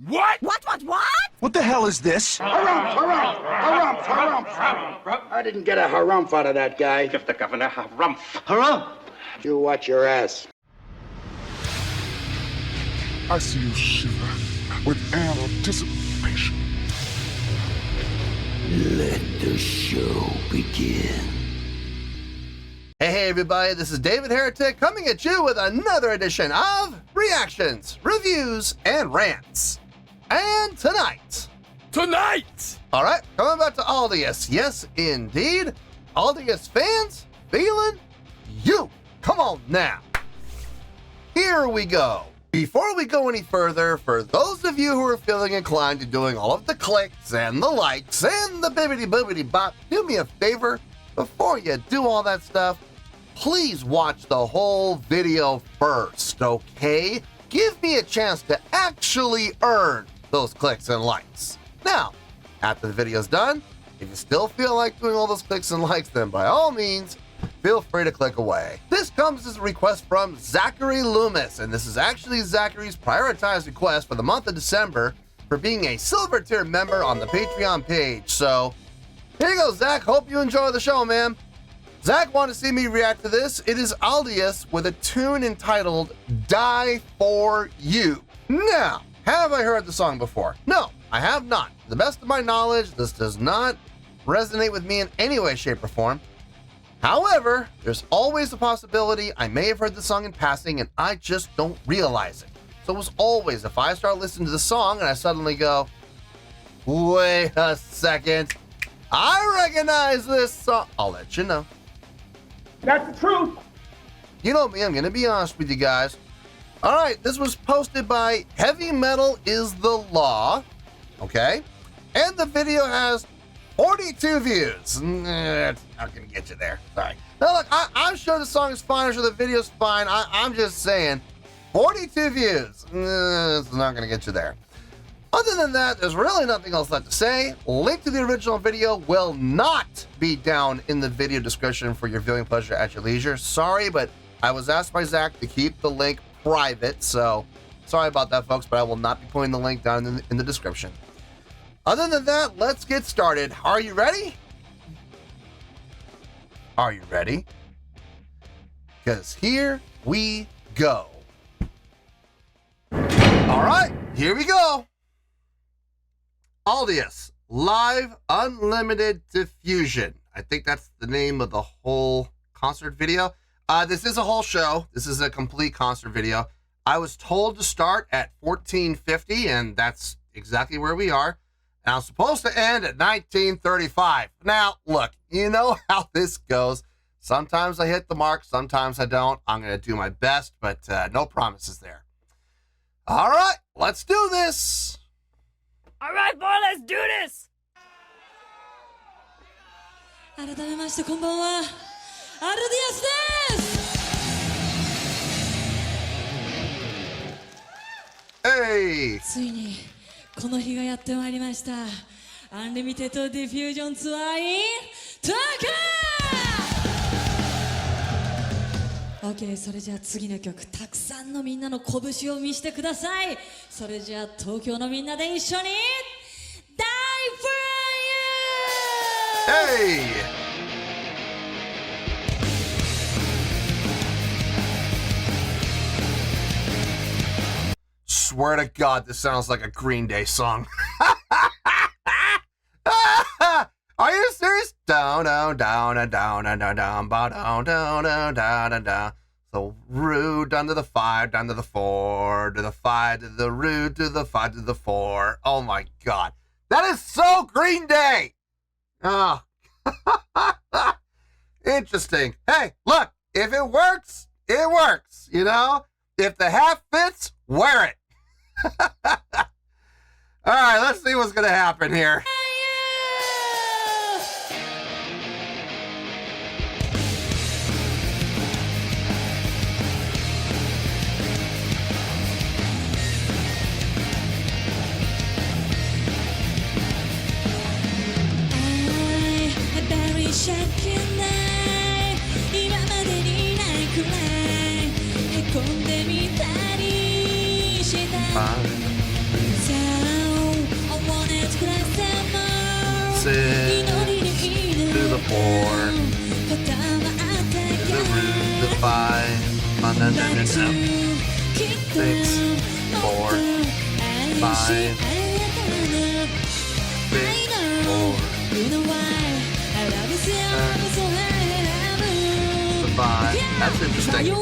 What? What? What the hell is this? Harumph. I didn't get a harumph out of that guy. Give the governor harumph. Harumph! You watch your ass. I see you shiver with anticipation. Let the show begin. Hey everybody, this is David Heretic coming at you with another edition of Reactions, Reviews, and Rants. And tonight, alright, coming back to Aldious, yes indeed, Aldious Fans Feeling You. Come on now. Here we go. Before we go any further, for those of you who are feeling inclined to doing all of the clicks and the likes and the bibbity-boobity bop, do me a favor. Before you do all that stuff, please watch the whole video first, okay? Give me a chance to actually earn those clicks and likes. Now, after the video's done, if you still feel like doing all those clicks and likes, then by all means, feel free to click away. This comes as a request from Zachary Loomis, and this is actually Zachary's prioritized request for the month of December for being a silver tier member on the Patreon page. So, here you go, Zach. Hope you enjoy the show, man. Zach wanted to see me react to this. It is Aldious with a tune entitled Die For You. Now, have I heard the song before? No, I have not. To the best of my knowledge, this does not resonate with me in any way, shape, or form. However, there's always the possibility I may have heard the song in passing and I just don't realize it. So as always, if I start listening to the song and I suddenly go, wait a second, I recognize this song, I'll let you know. That's the truth. You know me, I'm gonna be honest with you guys. Alright, this was posted by Heavy Metal Is the Law, okay? And the video has 42 views. It's not gonna get you there, sorry. Now look, I'm sure the song is fine, I'm sure the video's fine, I'm just saying, 42 views, it's not gonna get you there. Other than that, there's really nothing else left to say. Link to the original video will not be down in the video description for your viewing pleasure at your leisure. Sorry, but I was asked by Zach to keep the link private, so sorry about that, folks, but I will not be putting the link down in the description. Other than that, let's get started. Are you ready? Are you ready? Because here we go. All right, here we go. Aldious, Live Unlimited Diffusion. I think that's the name of the whole concert video. This is a whole show. This is a complete concert video. I was told to start at 1450, and that's exactly where we are. And I'm supposed to end at 1935. Now, look, you know how this goes. Sometimes I hit the mark, sometimes I don't. I'm going to do my best, but no promises there. All right, let's do this. All right, boy, let's do this. 改めましてこんばんは、アルディアスです。Hey! ついにこの日がやってまいりました。アンリミテッドディフュージョンツアー in 東京。OK、それじゃあ次の曲、たくさんのみんなの拳を見せてください。それじゃあ東京のみんなで一緒に Die for you! Hey! Swear to God, this sounds like a Green Day song. Are you serious? Down, down, down, down, down, down, down, down, down, down, down, down. So root down to the 5, down to the 4, to the 5, to the root, to the 5, to the 4. Oh my God. That is so Green Day. Oh. Interesting. Hey, look, if it works, it works, you know? If the hat fits, wear it. All right, let's see what's going to happen here. them. 6, 4, 5, 6, 4, 5. That's interesting.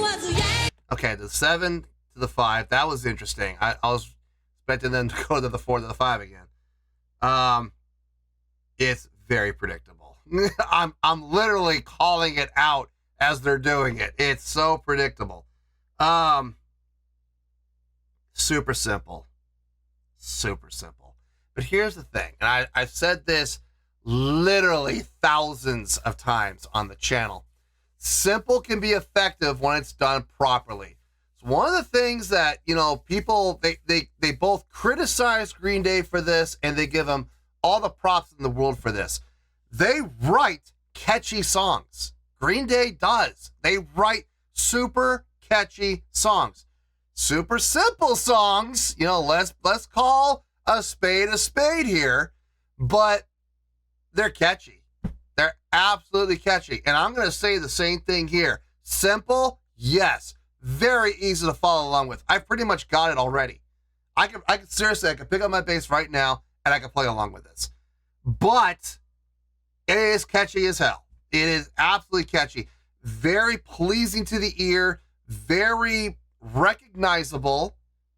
Okay, the 7 to the 5. That was interesting. I was expecting them to go to the 4 to the 5 again. It's very predictable. I'm literally calling it out as they're doing it. It's so predictable. Super simple. Super simple. But here's the thing, and I've said this literally thousands of times on the channel. Simple can be effective when it's done properly. It's one of the things that, you know, people, they both criticize Green Day for this, and they give them all the props in the world for this. They write catchy songs. Green Day does. They write super catchy songs. Super simple songs. You know, let's call a spade here, but they're catchy. They're absolutely catchy. And I'm going to say the same thing here. Simple, yes. Very easy to follow along with. I pretty much got it already. I could seriously, I could pick up my bass right now and I can play along with this. But it is catchy as hell. It is absolutely catchy. Very pleasing to the ear, very recognizable,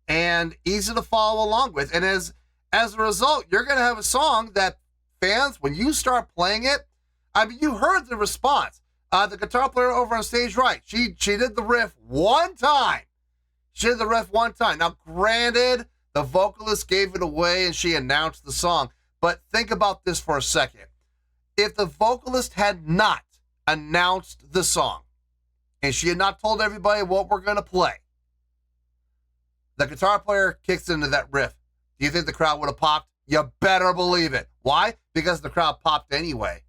and easy to follow along with. And as a result, you're going to have a song that fans, when you start playing it, I mean, you heard the response. The guitar player over on stage right, she did the riff one time. She did the riff one time. Now, granted, the vocalist gave it away and she announced the song. But think about this for a second. If the vocalist had not announced the song and she had not told everybody what we're going to play, the guitar player kicks into that riff. Do you think the crowd would have popped? You better believe it. Why? Because the crowd popped anyway.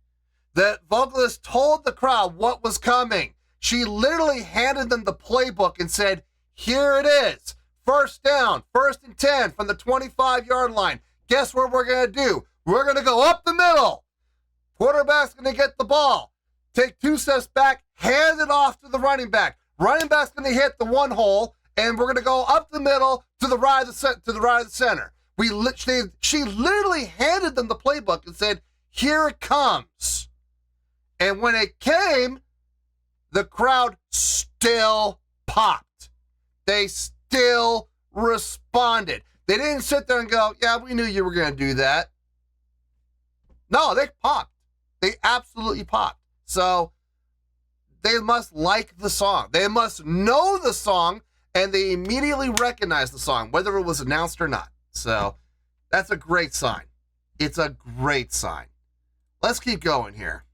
The vocalist told the crowd what was coming. She literally handed them the playbook and said, here it is. First down, 1st and 10 from the 25-yard line. Guess what we're going to do? We're going to go up the middle. Quarterback's going to get the ball. Take 2 steps back, hand it off to the running back. Running back's going to hit the one hole, and we're going to go up the middle to the right of the center. She literally handed them the playbook and said, here it comes. And when it came, the crowd still popped. They still responded. They didn't sit there and go, yeah, we knew you were going to do that. No, they popped. They absolutely popped. So they must like the song. They must know the song, and they immediately recognize the song, whether it was announced or not. So that's a great sign. It's a great sign. Let's keep going here.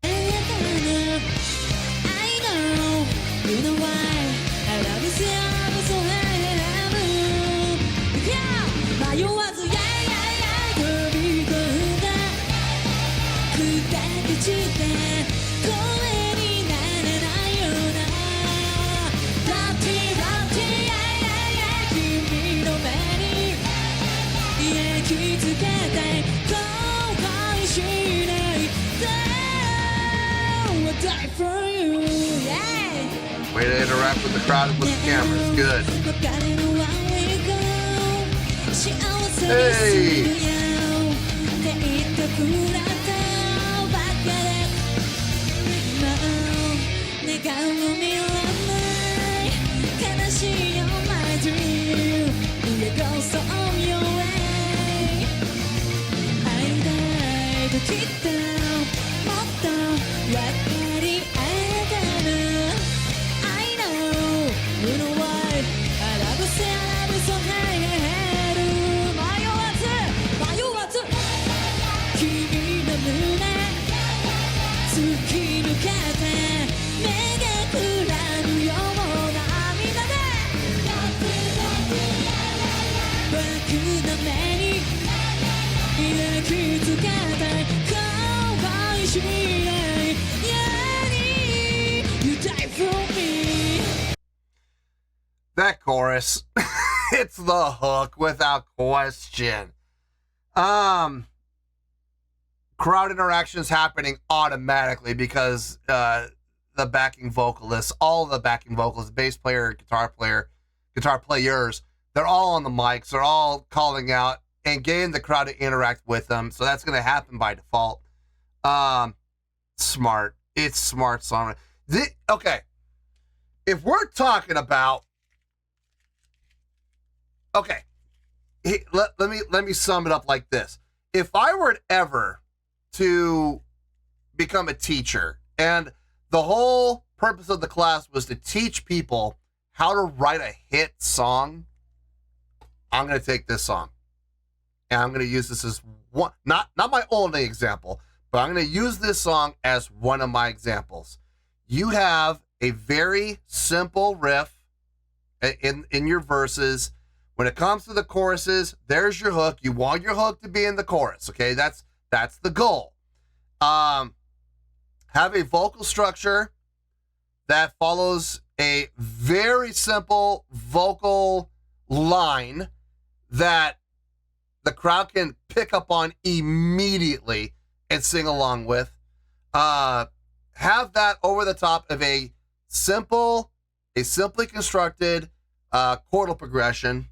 Way to interact with the crowd with the cameras. Good. Hey! That chorus, it's the hook without question. Crowd interaction is happening automatically because the backing vocalists, all the backing vocalists, bass player, guitar player, guitar players, they're all on the mics. They're all calling out and getting the crowd to interact with them. So that's going to happen by default. Smart. It's smart song. Okay. If we're talking about, okay, let me sum it up like this. If I were ever to become a teacher and the whole purpose of the class was to teach people how to write a hit song, I'm going to take this song and I'm going to use this as one, not my only example, but I'm going to use this song as one of my examples. You have a very simple riff in your verses. When it comes to the choruses, there's your hook. You want your hook to be in the chorus, okay? That's the goal. Have a vocal structure that follows a very simple vocal line that the crowd can pick up on immediately and sing along with. Have that over the top of a simply constructed chordal progression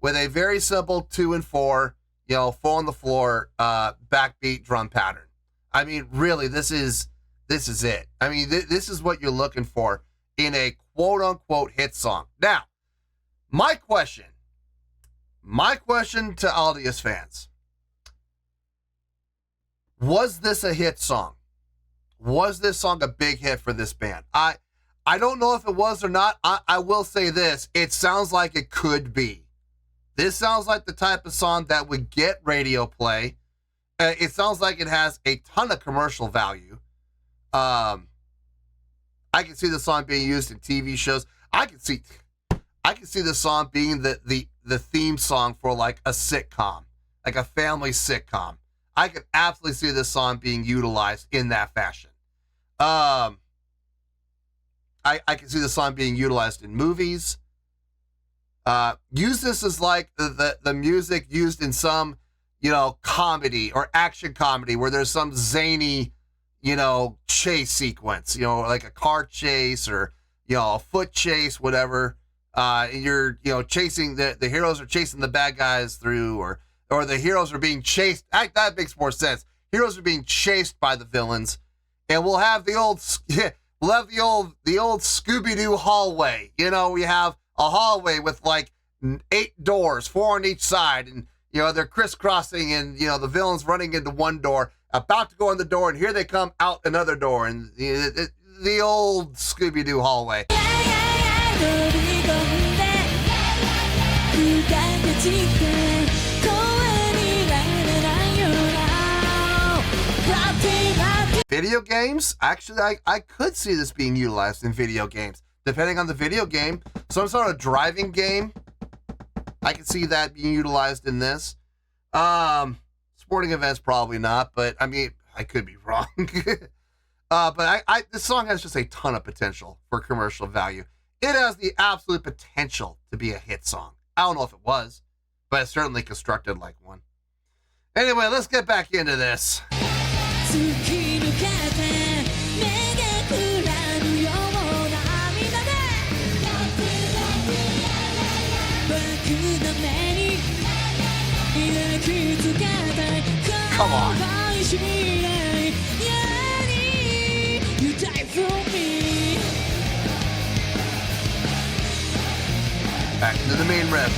with a very simple 2 and 4, 4 on the floor, backbeat drum pattern. I mean, really, this is it. I mean, this is what you're looking for in a quote unquote hit song. Now, my question to Aldious fans: was this a hit song? Was this song a big hit for this band? I don't know if it was or not. I will say this: it sounds like it could be. This sounds like the type of song that would get radio play. It sounds like it has a ton of commercial value. I can see the song being used in TV shows. I can see the song being the theme song for like a sitcom, like a family sitcom. I can absolutely see this song being utilized in that fashion. I can see the song being utilized in movies. Use this as like the music used in some, comedy or action comedy where there's some zany, chase sequence, like a car chase or, a foot chase, whatever. You're, chasing the heroes are chasing the bad guys through, or the heroes are being chased. That makes more sense. Heroes are being chased by the villains, and we'll have the old Scooby-Doo hallway. We have a hallway with like 8 doors, 4 on each side, and they're crisscrossing, and the villains running into one door, about to go in the door, and here they come out another door, and the old Scooby-Doo hallway. Video games? Actually, I could see this being utilized in video games. Depending on the video game, some sort of driving game, I can see that being utilized in this. Sporting events, probably not, but I mean, I could be wrong. But this song has just a ton of potential for commercial value. It has the absolute potential to be a hit song. I don't know if it was, but it's certainly constructed like one. Anyway, let's get back into this. Come on. Back into the main riff.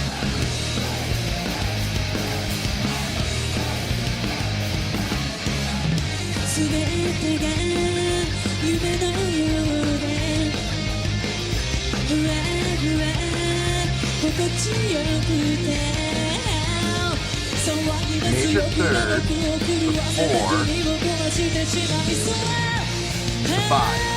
Major third, 4, 5.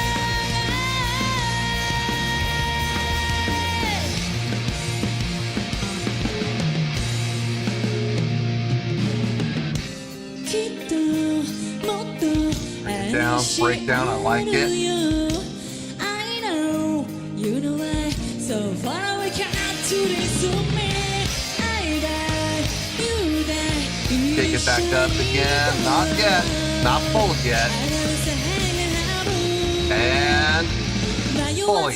Breakdown, I like it. Take it back up again. Not yet. Not full yet. And fully.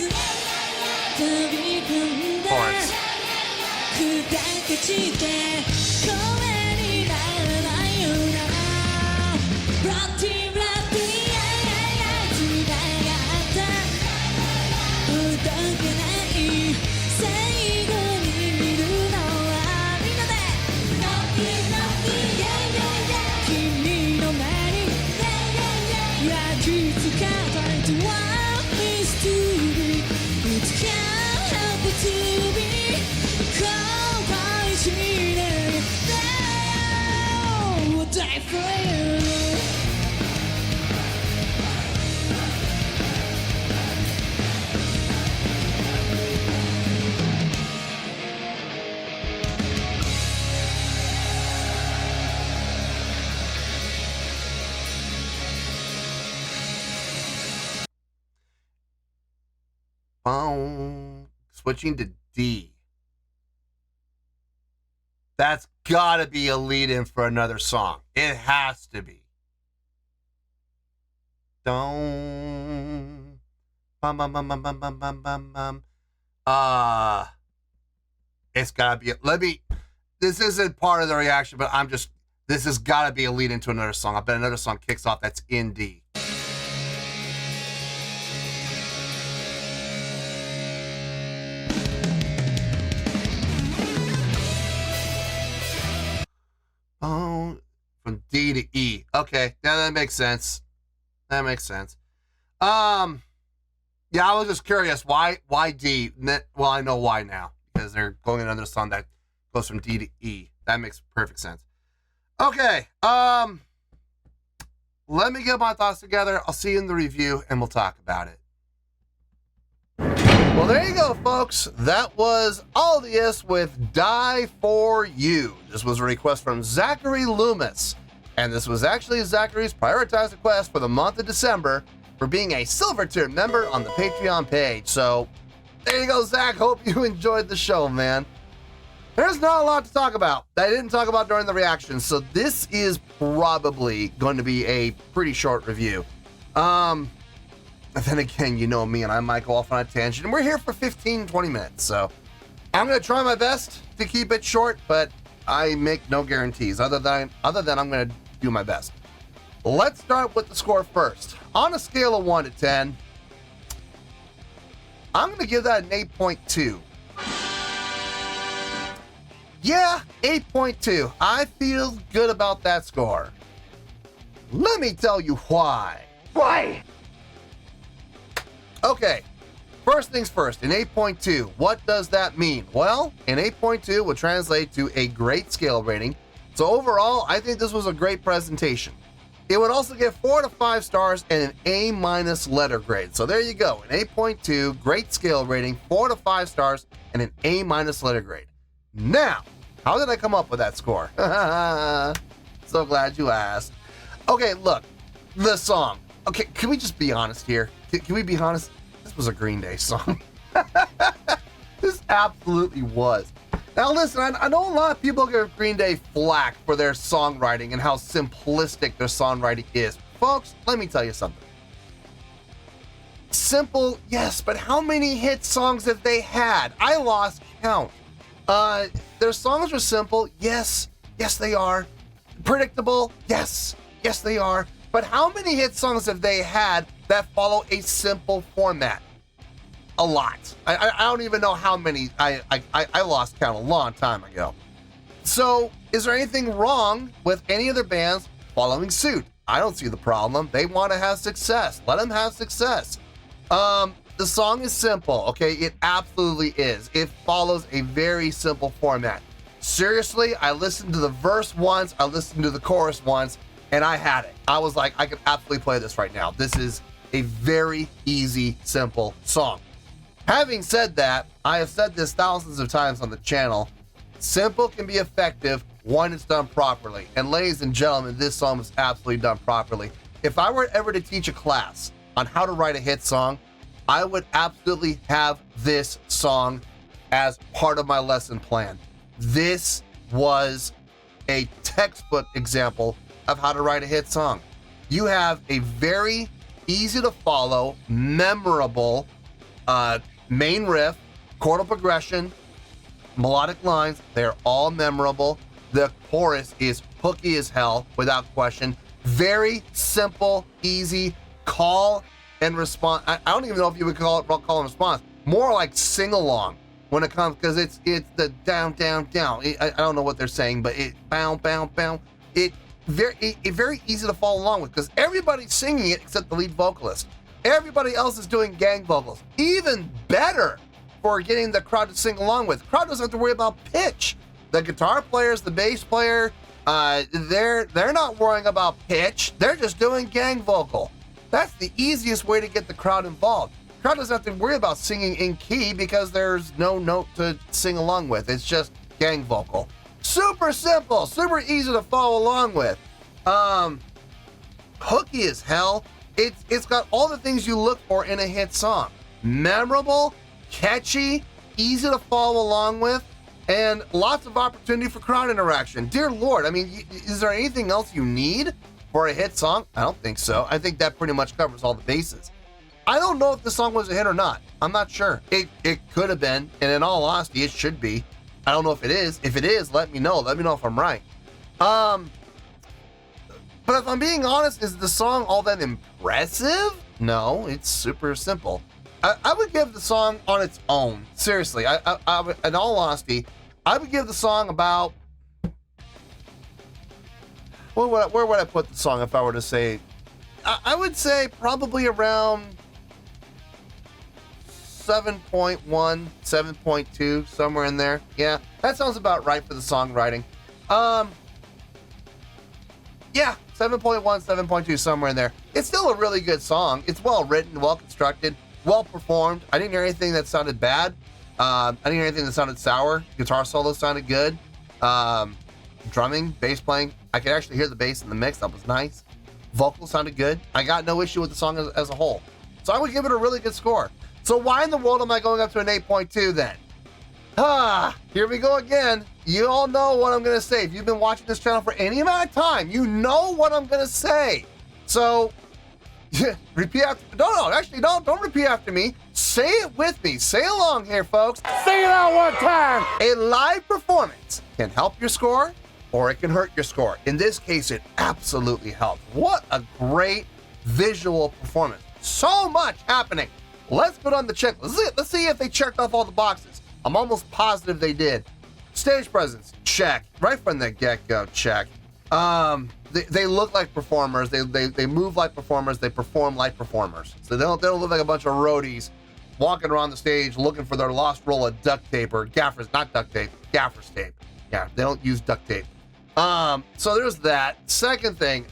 び込んだ Chorus. 砕け散って声にならないようなブラッディブラッディ繋がったほどけない最後に見るのはみんなでノッキーノッキー君の目に焼き付けたいとは is to be it can't help but to be 後悔しないで I'll die for you Boom. Switching to D. That's gotta be a lead-in for another song. It has to be. Don't. Bum, bum, bum, bum, bum, bum, bum, bum, bum. It's gotta be. This isn't part of the reaction, but this has gotta be a lead into another song. I bet another song kicks off that's in D. Oh, from D to E. Okay, yeah, that makes sense. That makes sense. Yeah, I was just curious. Why D? Well, I know why now. Because they're going another song that goes from D to E. That makes perfect sense. Okay, let me get my thoughts together. I'll see you in the review, and we'll talk about it. Well, there you go, folks. That was Aldious with Die For You. This was a request from Zachary Loomis. And this was actually Zachary's prioritized request for the month of December for being a silver tier member on the Patreon page. So, there you go, Zach. Hope you enjoyed the show, man. There's not a lot to talk about that I didn't talk about during the reaction. So, this is probably going to be a pretty short review. But then again, you know me, and I might go off on a tangent. And we're here for 15, 20 minutes. So I'm going to try my best to keep it short, but I make no guarantees other than I'm going to do my best. Let's start with the score first. On a scale of 1 to 10, I'm going to give that an 8.2. Yeah, 8.2. I feel good about that score. Let me tell you why. Why? Okay, first things first, an 8.2, what does that mean? Well, an 8.2 would translate to a great scale rating. So overall, I think this was a great presentation. It would also get 4 to 5 stars and an A- letter grade. So there you go, an 8.2, great scale rating, 4 to 5 stars, and an A- letter grade. Now, how did I come up with that score? So glad you asked. Okay, look, the song. Okay, can we just be honest here? Can we be honest? This was a Green Day song. This absolutely was. Now listen, I know a lot of people give Green Day flack for their songwriting and how simplistic their songwriting is. Folks, let me tell you something. Simple, yes, but how many hit songs have they had? I lost count. Their songs were simple, yes they are. Predictable, yes they are. But how many hit songs have they had that follow a simple format? A lot. I don't even know how many. I lost count a long time ago. So, is there anything wrong with any other bands following suit? I don't see the problem. They want to have success. Let them have success. The song is simple, okay? It absolutely is. It follows a very simple format. Seriously, I listened to the verse once, I listened to the chorus once, and I had it. I was like, I could absolutely play this right now. This is a very easy, simple song. Having said that, I have said this thousands of times on the channel. Simple can be effective when it's done properly. And ladies and gentlemen, this song was absolutely done properly. If I were ever to teach a class on how to write a hit song, I would absolutely have this song as part of my lesson plan. This was a textbook example of how to write a hit song. You have a very easy to follow, memorable main riff, chordal progression, melodic lines, they're all memorable. The chorus is hooky as hell, without question. Very simple, easy call and response. I don't even know if you would call and response. More like sing along when it comes, because it's the down, down, down. I don't know what they're saying, but it bound, bound, bound. It very easy to follow along with, because everybody's singing it except the lead vocalist. Everybody else is doing gang vocals. Even better for getting the crowd to sing along with. Crowd doesn't have to worry about pitch. The guitar players, the bass player, they're not worrying about pitch. They're just doing gang vocal. That's the easiest way to get the crowd involved. The crowd doesn't have to worry about singing in key because there's no note to sing along with. It's just gang vocal. Super simple, super easy to follow along with. Hooky as hell. It's got all the things you look for in a hit song. Memorable, catchy, easy to follow along with, and lots of opportunity for crowd interaction. Dear Lord, I mean, is there anything else you need for a hit song? I don't think so. I think that pretty much covers all the bases. I don't know if the song was a hit or not. I'm not sure. It could have been, and in all honesty, it should be. I don't know if it is. If it is, let me know. Let me know if I'm right. But if I'm being honest, is the song all that impressive? No, it's super simple. I would give the song on its own. Seriously, I would, in all honesty, I would give the song about... Where would I put the song if I were to say... I would say probably around 7.1, 7.2, somewhere in there. Yeah, that sounds about right for the songwriting. Yeah, 7.1, 7.2, somewhere in there. It's still a really good song. It's well written, well constructed, well performed. I didn't hear anything that sounded bad. I didn't hear anything that sounded sour. Guitar solo sounded good. Drumming, bass playing. I could actually hear the bass in the mix. That was nice. Vocals sounded good. I got no issue with the song as a whole. So I would give it a really good score. So why in the world am I going up to an 8.2 then? Here we go again. You all know what I'm going to say. If you've been watching this channel for any amount of time, you know what I'm going to say. So, repeat after... Don't repeat after me. Say it with me. Say along here, folks. Sing it out one time. A live performance can help your score, or it can hurt your score. In this case, it absolutely helps. What a great visual performance. So much happening. Let's put on the checklist. Let's see if they checked off all the boxes. I'm almost positive they did. Stage presence, check. Right from the get-go, check. They look like performers. They move like performers. They perform like performers. So they don't look like a bunch of roadies walking around the stage looking for their lost roll of duct tape or gaffers, not duct tape, gaffer's tape. Yeah, they don't use duct tape. So there's that. Second thing,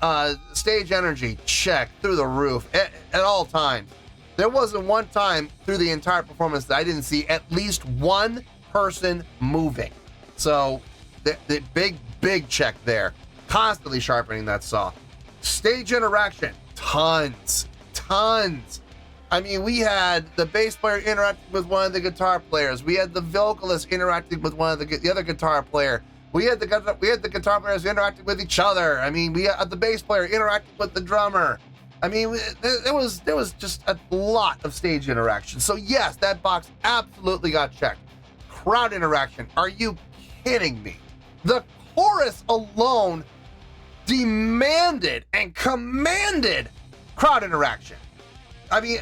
stage energy, check, through the roof at all times. There wasn't one time through the entire performance that I didn't see at least one person moving. So the big check there. Constantly sharpening that saw. Stage interaction, tons. I mean, we had the bass player interacting with one of the guitar players. We had the vocalist interacting with one of the other guitar player. We had the guitar players interacting with each other. I mean, we had the bass player interacting with the drummer. I mean, there was just a lot of stage interaction. So yes, that box absolutely got checked. Crowd interaction, are you kidding me? The chorus alone demanded and commanded crowd interaction. I mean,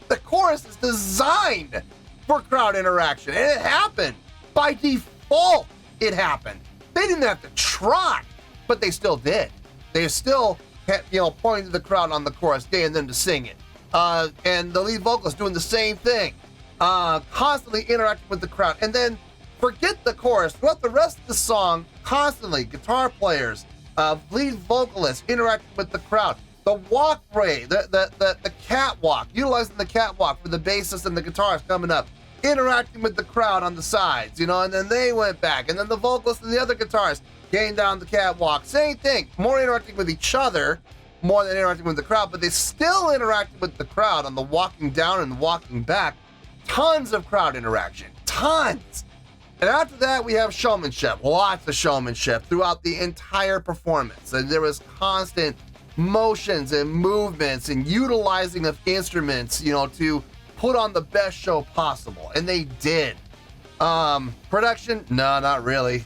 the chorus is designed for crowd interaction, and it happened. By default, it happened. They didn't have to try, but they still did. They still kept, pointing to the crowd on the chorus, getting them to sing it. And the lead vocalist doing the same thing, constantly interacting with the crowd. And then forget the chorus, throughout the rest of the song, constantly guitar players, lead vocalists interacting with the crowd. The walkway, the catwalk, utilizing the catwalk for the bassist and the guitarist coming up, interacting with the crowd on the sides, and then they went back, and then the vocalist and the other guitarist came down the catwalk. Same thing, more interacting with each other, more than interacting with the crowd, but they still interacted with the crowd on the walking down and the walking back. Tons of crowd interaction, tons. And after that, we have showmanship, lots of showmanship throughout the entire performance. And there was constant motions and movements and utilizing of instruments, to put on the best show possible, and they did. Production? No, not really.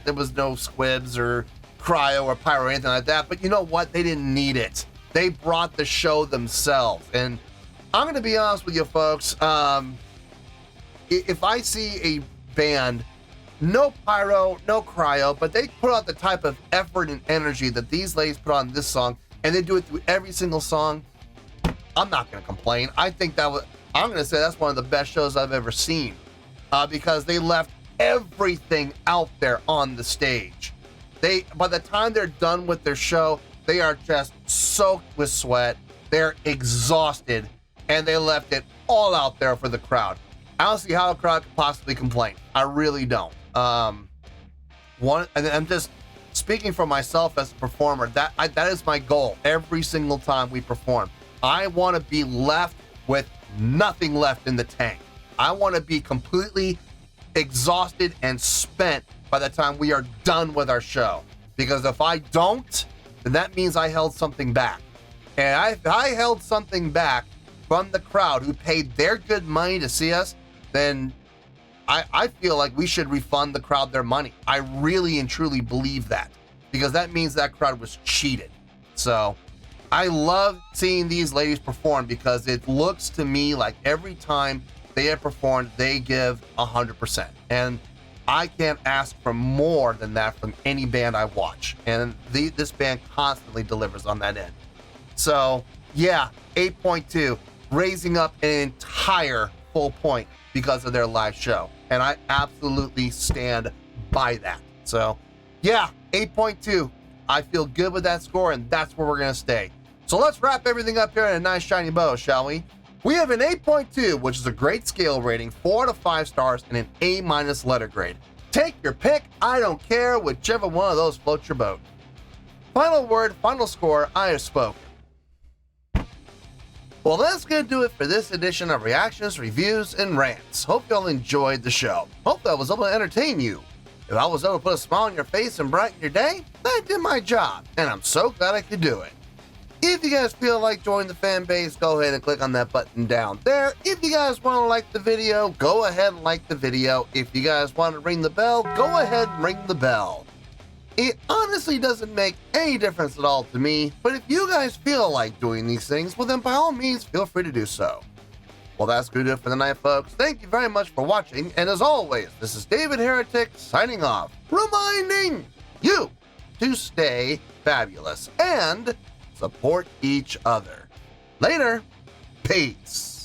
There was no squibs or cryo or pyro or anything like that, but you know what? They didn't need it. They brought the show themselves, and I'm going to be honest with you folks. If I see a band, no pyro, no cryo, but they put out the type of effort and energy that these ladies put on this song, and they do it through every single song, I'm not going to complain. I think I'm going to say that's one of the best shows I've ever seen, because they left everything out there on the stage. By the time they're done with their show, they are just soaked with sweat. They're exhausted, and they left it all out there for the crowd. I don't see how a crowd could possibly complain. I really don't. And I'm just speaking for myself as a performer. That is my goal every single time we perform. I want to be left with nothing left in the tank. I want to be completely exhausted and spent by the time we are done with our show. Because if I don't, then that means I held something back. And if I held something back from the crowd who paid their good money to see us, then I feel like we should refund the crowd their money. I really and truly believe that, because that means that crowd was cheated. So I love seeing these ladies perform, because it looks to me like every time they have performed, they give 100%. And I can't ask for more than that from any band I watch. And this band constantly delivers on that end. So yeah, 8.2, raising up an entire full point because of their live show. And I absolutely stand by that. So yeah, 8.2. I feel good with that score, and that's where we're going to stay. So let's wrap everything up here in a nice shiny bow, shall we? We have an 8.2, which is a great scale rating, 4 out of 5 stars, and an A- letter grade. Take your pick. I don't care. Whichever one of those floats your boat. Final word, final score, I have spoken. Well, that's going to do it for this edition of Reactions, Reviews, and Rants. Hope y'all enjoyed the show. Hope I was able to entertain you. If I was able to put a smile on your face and brighten your day, I did my job, and I'm so glad I could do it. If you guys feel like joining the fan base, go ahead and click on that button down there. If you guys want to like the video, go ahead and like the video. If you guys want to ring the bell, go ahead and ring the bell. It honestly doesn't make any difference at all to me, but if you guys feel like doing these things, well then by all means, feel free to do so. Well, that's going to do it for the night, folks. Thank you very much for watching, and as always, this is David Heretic signing off, reminding you to stay fabulous and support each other. Later. Peace.